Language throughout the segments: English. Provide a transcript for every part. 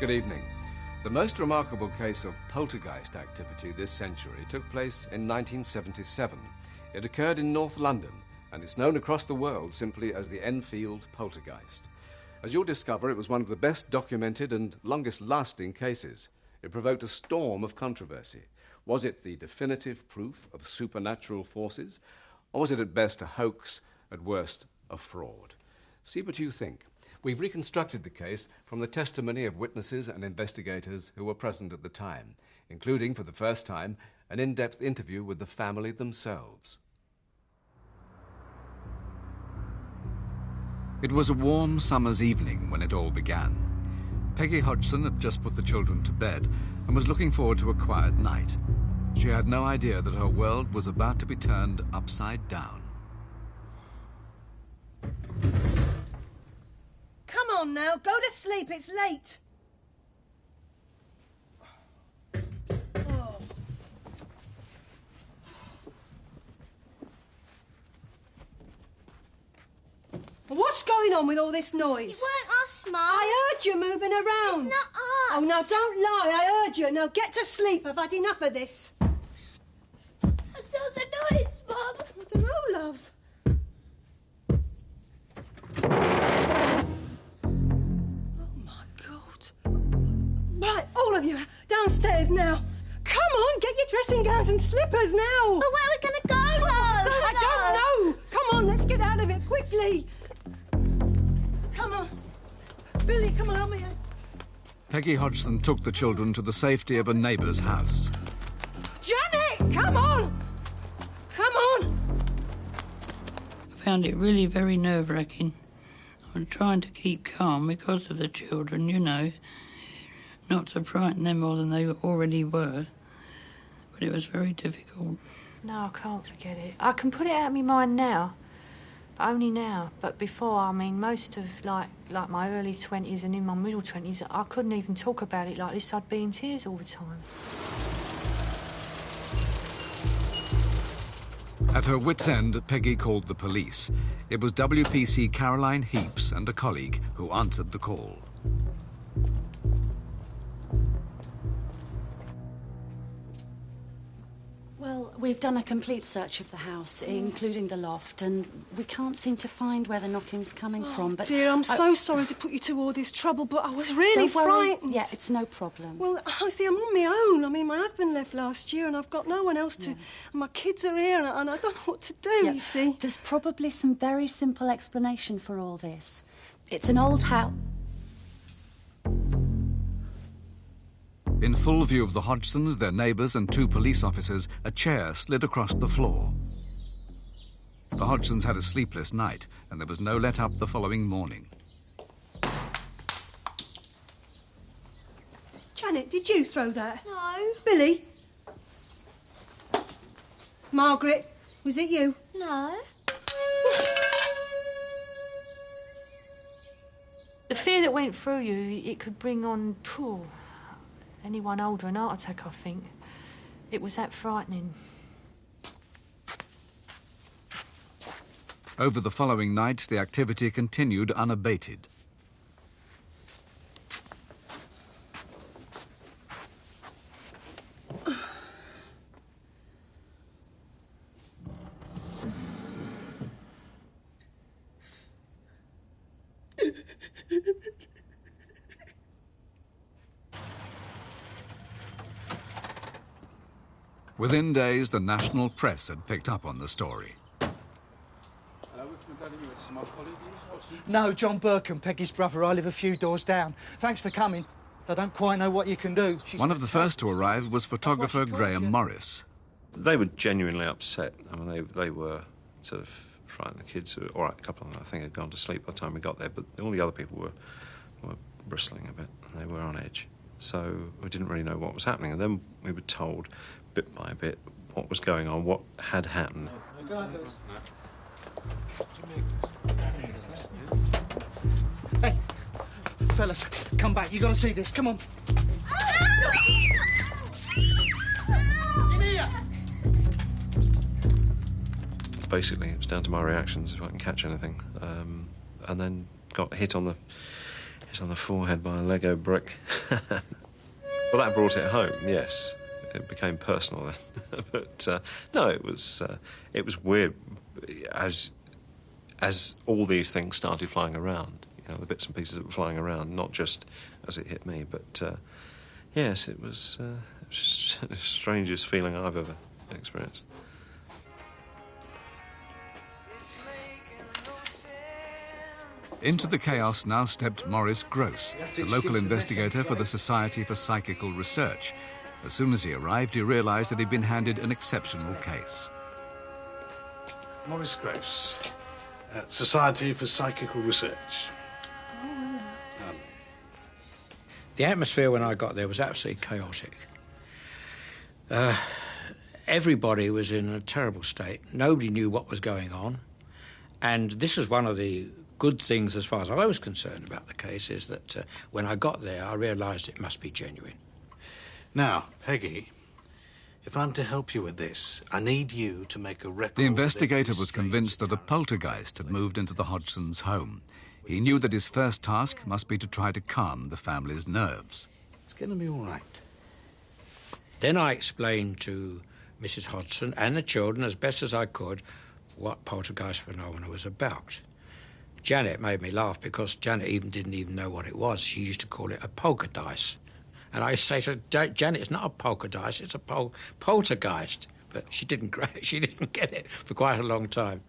Good evening. The most remarkable case of poltergeist activity this century took place in 1977. It occurred in North London, and is known across the world simply as the Enfield Poltergeist. As you'll discover, it was one of the best documented and longest-lasting cases. It provoked a storm of controversy. Was it the definitive proof of supernatural forces, or was it at best a hoax, at worst a fraud? See what you think. We've reconstructed the case from the testimony of witnesses and investigators who were present at the time, including, for the first time, an in-depth interview with the family themselves. It was a warm summer's evening when it all began. Peggy Hodgson had just put the children to bed and was looking forward to a quiet night. She had no idea that her world was about to be turned upside down. Come on now, go to sleep, it's late. Oh. What's going on with all this noise? It weren't us, Mum. I heard you moving around. It's not us. Oh, now don't lie, I heard you. Now get to sleep, I've had enough of this. What's all the noise, Mum? I don't know, love. Right, all of you, downstairs now. Come on, get your dressing gowns and slippers now. But where are we going to go, Mum? I don't know. Come on, let's get out of it quickly. Come on. Billy, come on, help me. Peggy Hodgson took the children to the safety of a neighbour's house. Janet, come on. Come on. I found it really very nerve-wracking. I was trying to keep calm because of the children, you know. Not to frighten them more than they already were, but it was very difficult. No, I can't forget it. I can put it out of my mind now, but only now. But before, I mean, most of, like my early 20s and in my middle 20s, I couldn't even talk about it like this. I'd be in tears all the time. At her wit's end, Peggy called the police. It was WPC Caroline Heaps and a colleague who answered the call. Well, we've done a complete search of the house, including the loft, and we can't seem to find where the knocking's coming from, but... Dear, I'm so sorry to put you to all this trouble, but I was really Don't worry. frightened. Yeah, it's no problem. Well, I see, I'm on my own. I mean, my husband left last year and I've got no one else to... And my kids are here and I don't know what to do, you see. There's probably some very simple explanation for all this. It's an old house... In full view of the Hodgsons, their neighbours and two police officers, a chair slid across the floor. The Hodgsons had a sleepless night, and there was no let-up the following morning. Janet, did you throw that? No. Billy? Margaret, was it you? No. The fear that went through you, it could bring on... anyone older, an heart attack, I think. It was that frightening. Over the following nights, the activity continued unabated. Within days, the national press had picked up on the story. No, John Burkham, Peggy's brother. I live a few doors down. Thanks for coming. I don't quite know what you can do. One of the first to arrive was photographer Graham Morris. They were genuinely upset. I mean, they were sort of frightened. The kids were, all right, a couple of them, I think, had gone to sleep by the time we got there, but all the other people were bristling a bit. They were on edge. So we didn't really know what was happening. And then we were told, bit by bit, what was going on, what had happened. Hey, fellas, come back. You got to see this. Come on. Basically, it was down to my reactions if I can catch anything, and then got hit on the He's on the forehead by a Lego brick. Well, that brought it home, yes. It became personal then. But, no, it was weird as all these things started flying around, you know, the bits and pieces that were flying around, not just as it hit me, but, yes, it was the strangest feeling I've ever experienced. Into the chaos now stepped Maurice Gross, the local investigator for the Society for Psychical Research. As soon as he arrived, he realised that he'd been handed an exceptional case. Maurice Gross, Society for Psychical Research. The atmosphere when I got there was absolutely chaotic. Everybody was in a terrible state. Nobody knew what was going on. And this is one of the good things, as far as I was concerned about the case, is that when I got there, I realised it must be genuine. Now, Peggy, if I'm to help you with this, I need you to make a record. The investigator was convinced that a poltergeist had moved into the Hodgsons' home. He knew that his first task must be to try to calm the family's nerves. It's going to be all right. Then I explained to Mrs. Hodgson and the children, as best as I could, what poltergeist phenomena was about. Janet made me laugh because Janet didn't even know what it was. She used to call it a polka dice. And I say to her, Janet, it's not a polka dice, it's a poltergeist. But she didn't get it for quite a long time.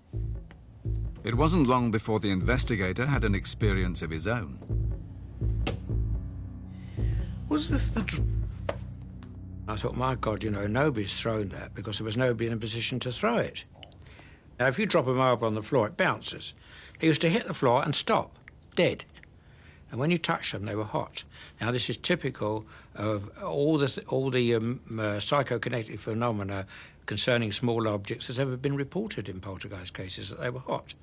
It wasn't long before the investigator had an experience of his own. Was this I thought, my God, you know, nobody's thrown that because there was nobody in a position to throw it. Now, if you drop a marble on the floor, it bounces. They used to hit the floor and stop, dead. And when you touch them, they were hot. Now, this is typical of all the psychokinetic phenomena concerning small objects that's ever been reported in poltergeist cases, that they were hot.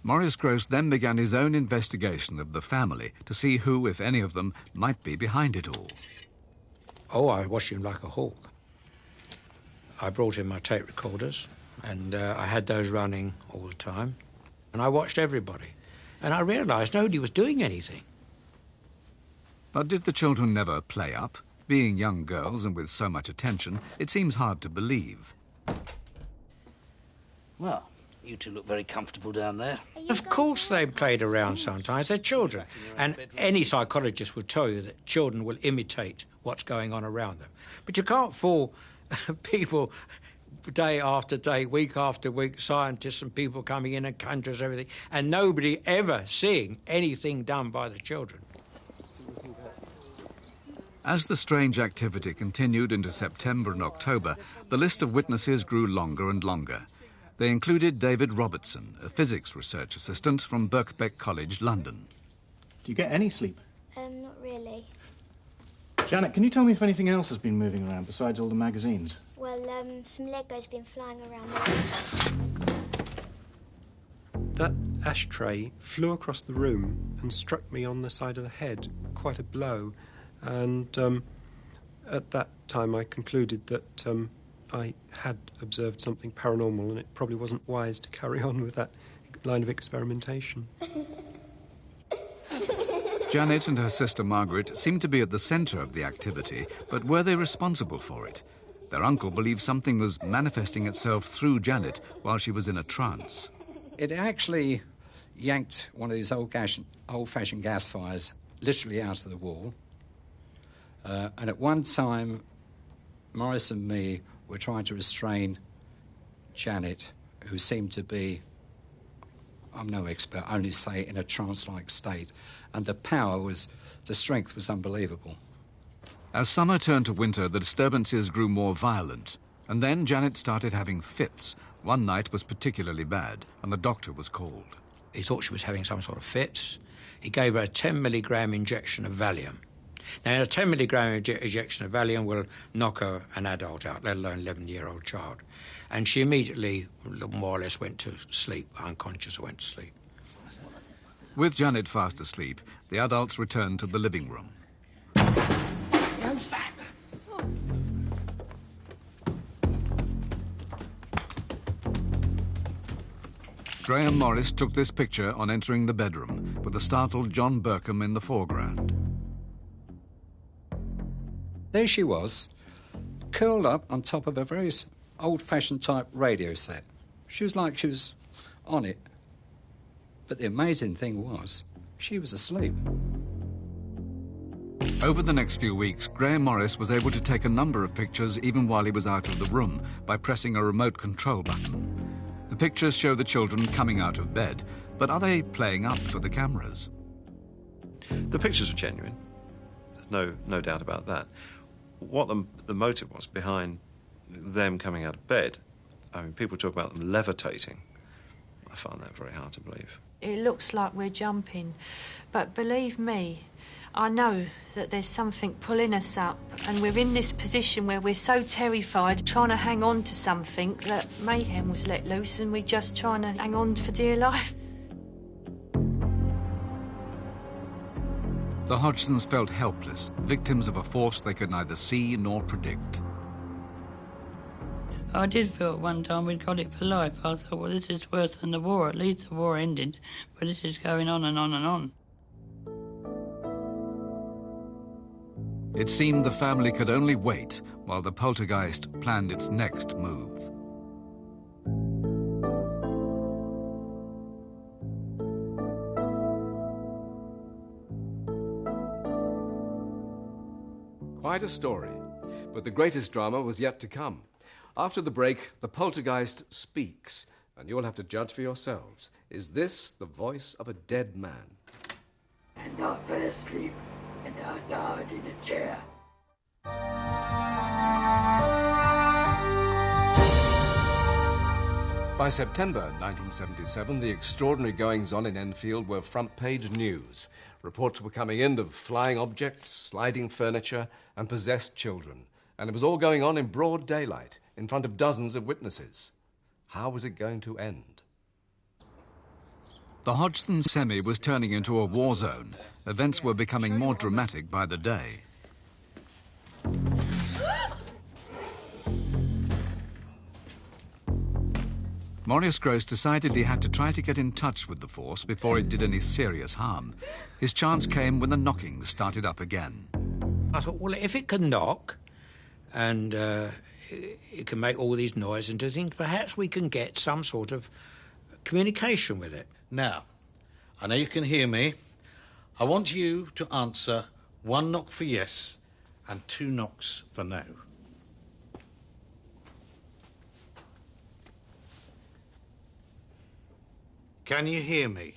Maurice Gross then began his own investigation of the family to see who, if any of them, might be behind it all. Oh, I watched him like a hawk. I brought in my tape recorders, and I had those running all the time. And I watched everybody. And I realised nobody was doing anything. But did the children never play up? Being young girls and with so much attention, it seems hard to believe. Well, you two look very comfortable down there. Of course they played around sometimes. They're children. And any psychologist would tell you that children will imitate what's going on around them. But you can't fool people day after day, week after week, scientists and people coming in and conjurers, everything, and nobody ever seeing anything done by the children. As the strange activity continued into September and October, the list of witnesses grew longer and longer. They included David Robertson, a physics research assistant from Birkbeck College, London. Do you get any sleep? Not really. Janet, can you tell me if anything else has been moving around besides all the magazines? Well, some Lego's been flying around there. That ashtray flew across the room and struck me on the side of the head, quite a blow. And at that time I concluded that I had observed something paranormal and it probably wasn't wise to carry on with that line of experimentation. Janet and her sister Margaret seemed to be at the centre of the activity, but were they responsible for it? Their uncle believed something was manifesting itself through Janet while she was in a trance. It actually yanked one of these old-fashioned gas fires literally out of the wall. And at one time, Maurice and me were trying to restrain Janet, who seemed to be, I'm no expert, only say in a trance-like state. And the strength was unbelievable. As summer turned to winter, the disturbances grew more violent. And then Janet started having fits. One night was particularly bad, and the doctor was called. He thought she was having some sort of fits. He gave her a 10 milligram injection of Valium. Now, a 10 milligram injection of Valium will knock an adult out, let alone an 11-year-old child. And she immediately, more or less, went to sleep, unconscious, went to sleep. With Janet fast asleep, the adults returned to the living room. Who's that? Graham Morris took this picture on entering the bedroom, with the startled John Burkham in the foreground. There she was, curled up on top of a very old-fashioned type radio set. She was like she was on it. But the amazing thing was, she was asleep. Over the next few weeks, Graham Morris was able to take a number of pictures even while he was out of the room by pressing a remote control button. The pictures show the children coming out of bed, but are they playing up for the cameras? The pictures are genuine. There's no doubt about that. What the motive was behind them coming out of bed, I mean, people talk about them levitating. I find that very hard to believe. It looks like we're jumping, but believe me, I know that there's something pulling us up, and we're in this position where we're so terrified, trying to hang on to something, that mayhem was let loose and we're just trying to hang on for dear life. The Hodgsons felt helpless, victims of a force they could neither see nor predict. I did feel at one time we'd got it for life. I thought, well, this is worse than the war. At least the war ended, but this is going on and on and on. It seemed the family could only wait while the poltergeist planned its next move. Quite a story, but the greatest drama was yet to come. After the break, the poltergeist speaks, and you'll have to judge for yourselves. Is this the voice of a dead man? And I fell asleep, and I died in a chair. By September 1977, the extraordinary goings-on in Enfield were front-page news. Reports were coming in of flying objects, sliding furniture, and possessed children. And it was all going on in broad daylight, in front of dozens of witnesses. How was it going to end? The Hodgson semi was turning into a war zone. Events were becoming more dramatic by the day. Maurice Gross decided he had to try to get in touch with the force before it did any serious harm. His chance came when the knocking started up again. I thought, well, if it can knock and it can make all these noises and do things, perhaps we can get some sort of communication with it. Now, I know you can hear me. I want you to answer 1 knock for yes and 2 knocks for no. Can you hear me?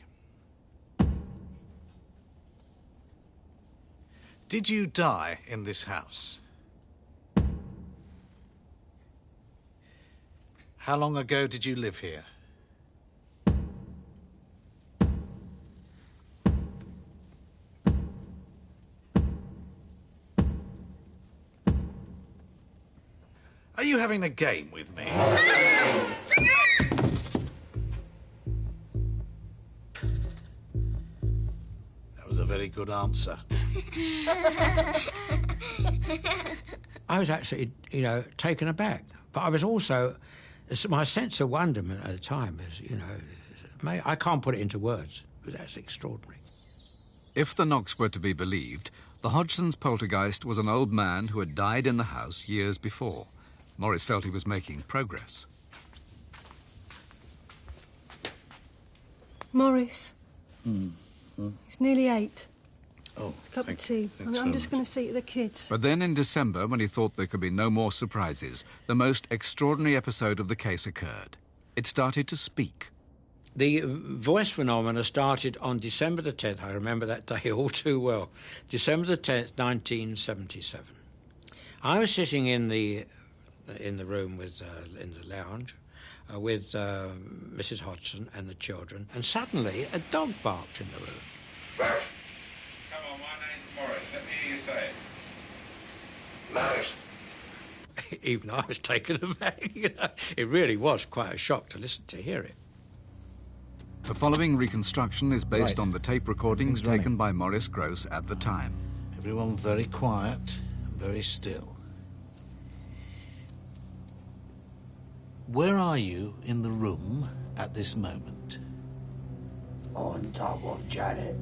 Did you die in this house? How long ago did you live here? Are you having a game with me? That was a very good answer. I was actually, taken aback. But I was also, my sense of wonderment at the time is, I can't put it into words. That's extraordinary. If the knocks were to be believed, the Hodgson's poltergeist was an old man who had died in the house years before. Morris felt he was making progress. Morris. It's nearly 8. Oh, cup of tea. I'm just going to see to the kids. But then in December, when he thought there could be no more surprises, the most extraordinary episode of the case occurred. It started to speak. The voice phenomena started on December the 10th. I remember that day all too well. December the 10th, 1977. I was sitting in the room with in the lounge with Mrs. Hodgson and the children, and suddenly a dog barked in the room. Come on, my name's Morris. Let me hear you say it. Morris. Even I was taken aback. It really was quite a shock to hear it. The following reconstruction is based on the tape recordings taken by Maurice Gross at the time. Everyone very quiet, very still. Where are you in the room at this moment? on top of Janet.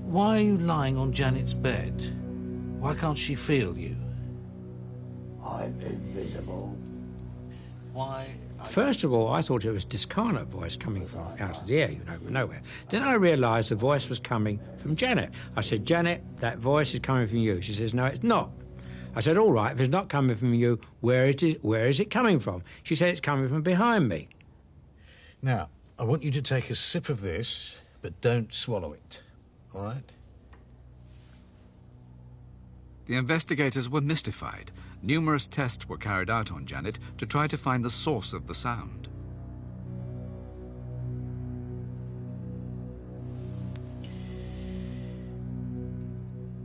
Why are you lying on Janet's bed? Why can't she feel you? I'm invisible. Why? First of all, I thought it was a discarnate voice coming from out of the air, you know, from nowhere. Then I realised the voice was coming from Janet. I said, Janet, that voice is coming from you. She says, no, it's not. I said, all right, if it's not coming from you, where is it coming from? She said, it's coming from behind me. Now, I want you to take a sip of this, but don't swallow it, all right? The investigators were mystified. Numerous tests were carried out on Janet to try to find the source of the sound.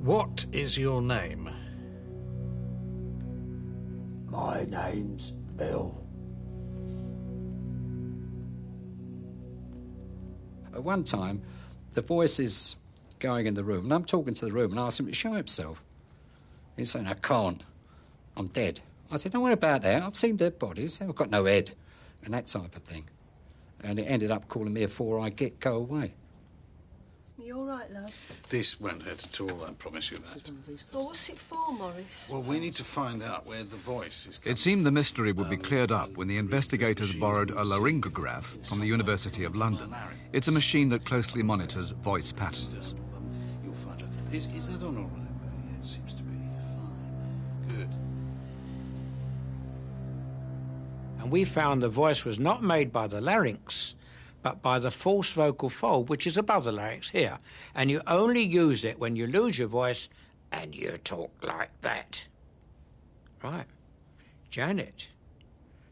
What is your name? My name's Bill. At one time, the voice is going in the room, and I'm talking to the room and asking him to show himself. He's saying, I can't. I'm dead. I said, don't worry about that. I've seen dead bodies. I've got no head. And that type of thing. And it ended up calling me a go away. You all right, love? This won't hurt at all, I promise you that. Well, what's it for, Morris? Well, we need to find out where the voice is coming. It seemed the mystery would be cleared up when the investigators borrowed a laryngograph from the University of London. It's a machine that closely monitors voice patterns. You'll find out. Is that on all right? Yeah, it seems to be fine. Good. And we found the voice was not made by the larynx, but by the false vocal fold, which is above the larynx here. And you only use it when you lose your voice and you talk like that. Right. Janet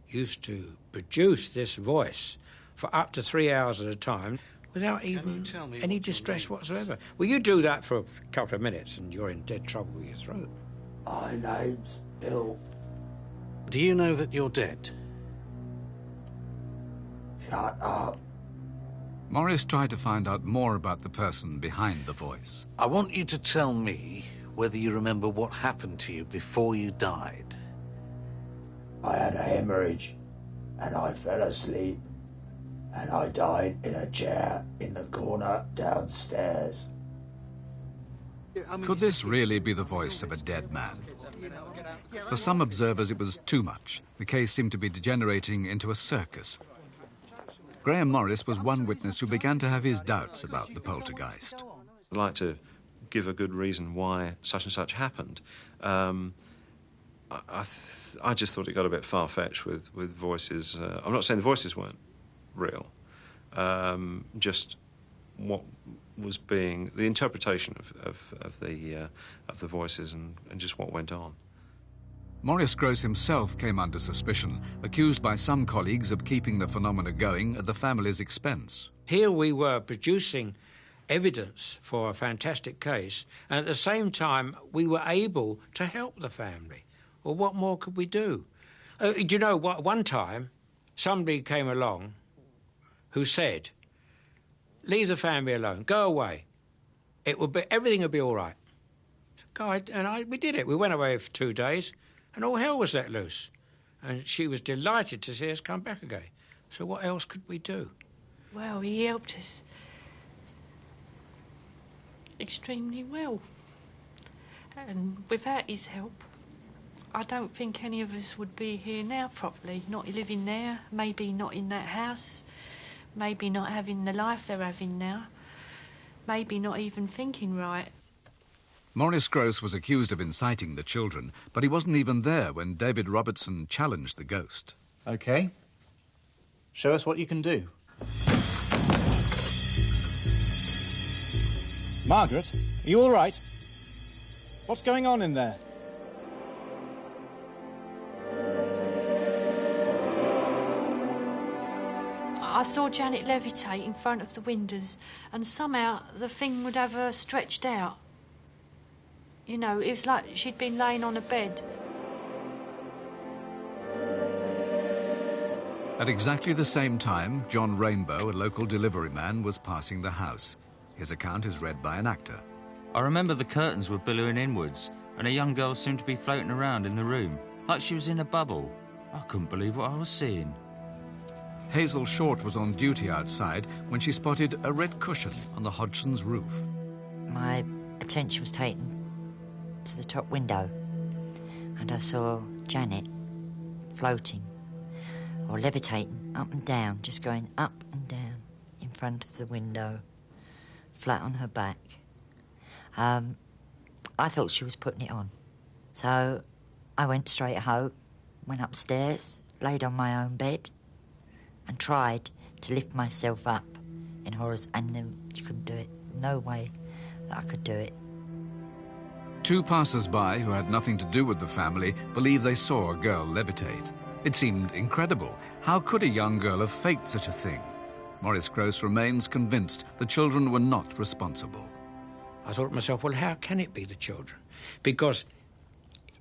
used to produce this voice for up to 3 hours at a time without even any distress whatsoever. Well, you do that for a couple of minutes and you're in dead trouble with your throat. My name's Bill. Do you know that you're dead? Shut up. Morris tried to find out more about the person behind the voice. I want you to tell me whether you remember what happened to you before you died. I had a hemorrhage, and I fell asleep, and I died in a chair in the corner downstairs. Could this really be the voice of a dead man? For some observers, it was too much. The case seemed to be degenerating into a circus. Graham Morris was one witness who began to have his doubts about the poltergeist. I'd like to give a good reason why such and such happened. I just thought it got a bit far-fetched with voices. I'm not saying the voices weren't real, just what was being the interpretation of the voices and just what went on. Maurice Gross himself came under suspicion, accused by some colleagues of keeping the phenomena going at the family's expense. Here we were producing evidence for a fantastic case, and at the same time we were able to help the family. Well, what more could we do? Do you know what? One time somebody came along who said, leave the family alone, go away. Everything will be all right. We did it. We went away for 2 days, and all hell was let loose. And she was delighted to see us come back again. So what else could we do? Well, he helped us extremely well. And without his help, I don't think any of us would be here now properly. Not living there, maybe not in that house, maybe not having the life they're having now, maybe not even thinking right. Maurice Gross was accused of inciting the children, but he wasn't even there when David Robertson challenged the ghost. OK. Show us what you can do. Margaret, are you all right? What's going on in there? I saw Janet levitate in front of the windows, and somehow the thing would have her stretched out. You know, it was like she'd been laying on a bed. At exactly the same time, John Rainbow, a local delivery man, was passing the house. His account is read by an actor. I remember the curtains were billowing inwards, and a young girl seemed to be floating around in the room, like she was in a bubble. I couldn't believe what I was seeing. Hazel Short was on duty outside when she spotted a red cushion on the Hodgson's roof. My attention was taken to the top window, and I saw Janet floating or levitating up and down, just going up and down in front of the window, flat on her back. I thought she was putting it on. So I went straight home, went upstairs, laid on my own bed, and tried to lift myself up in horrors, and then you couldn't do it. No way that I could do it. Two passers-by who had nothing to do with the family believe they saw a girl levitate. It seemed incredible. How could a young girl have faked such a thing? Maurice Gross remains convinced the children were not responsible. I thought to myself, well, how can it be the children? Because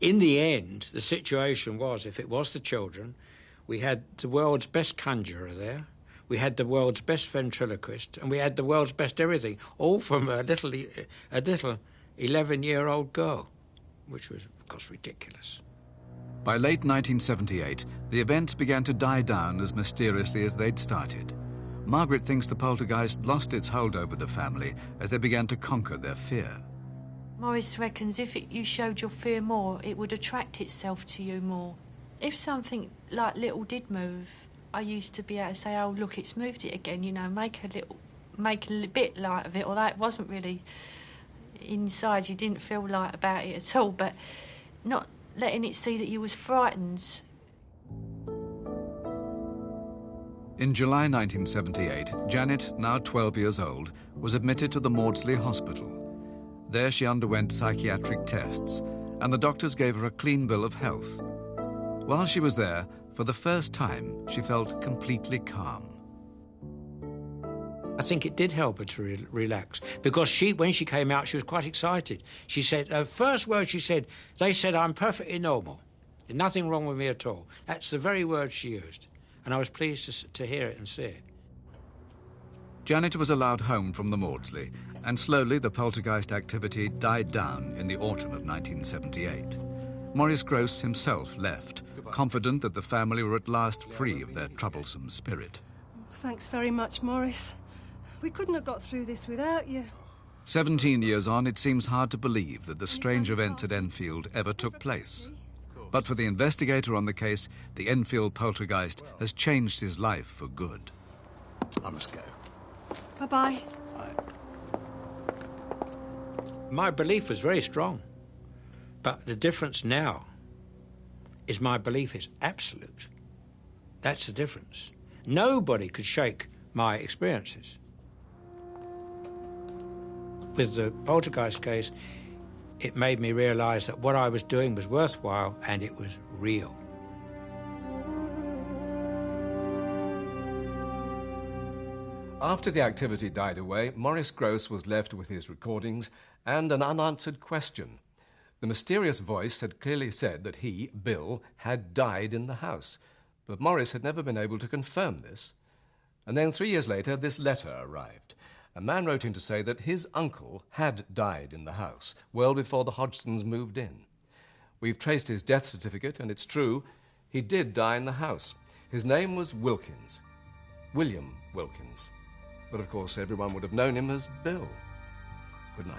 in the end, the situation was, if it was the children, we had the world's best conjurer there, we had the world's best ventriloquist, and we had the world's best everything, all from a little 11-year-old girl, which was, of course, ridiculous. By late 1978, the events began to die down as mysteriously as they'd started. Margaret thinks the poltergeist lost its hold over the family as they began to conquer their fear. Maurice reckons if you showed your fear more, it would attract itself to you more. If something like little did move, I used to be able to say, oh, look, it's moved it again, you know, make a bit light of it, although it wasn't really inside, you didn't feel light about it at all, but not letting it see that you was frightened. In July 1978, Janet, now 12 years old, was admitted to the Maudsley Hospital. There she underwent psychiatric tests, and the doctors gave her a clean bill of health. While she was there, for the first time, she felt completely calm. I think it did help her to relax, because when she came out, she was quite excited. She said, her first word she said, they said, I'm perfectly normal. There's nothing wrong with me at all. That's the very word she used. And I was pleased to hear it and see it. Janet was allowed home from the Maudsley, and slowly the poltergeist activity died down in the autumn of 1978. Maurice Gross himself left, confident that the family were at last free of their troublesome spirit. Thanks very much, Maurice. We couldn't have got through this without you. 17 years on, it seems hard to believe that the strange events at Enfield ever took place. But for the investigator on the case, the Enfield poltergeist has changed his life for good. I must go. Bye-bye. My belief was very strong, but the difference now is my belief is absolute. That's the difference. Nobody could shake my experiences. With the poltergeist case, it made me realise that what I was doing was worthwhile and it was real. After the activity died away, Maurice Gross was left with his recordings and an unanswered question. The mysterious voice had clearly said that he, Bill, had died in the house, but Maurice had never been able to confirm this. And then 3 years later, this letter arrived. A man wrote in to say that his uncle had died in the house, well before the Hodgsons moved in. We've traced his death certificate, and it's true, he did die in the house. His name was Wilkins, William Wilkins. But of course, everyone would have known him as Bill. Good night.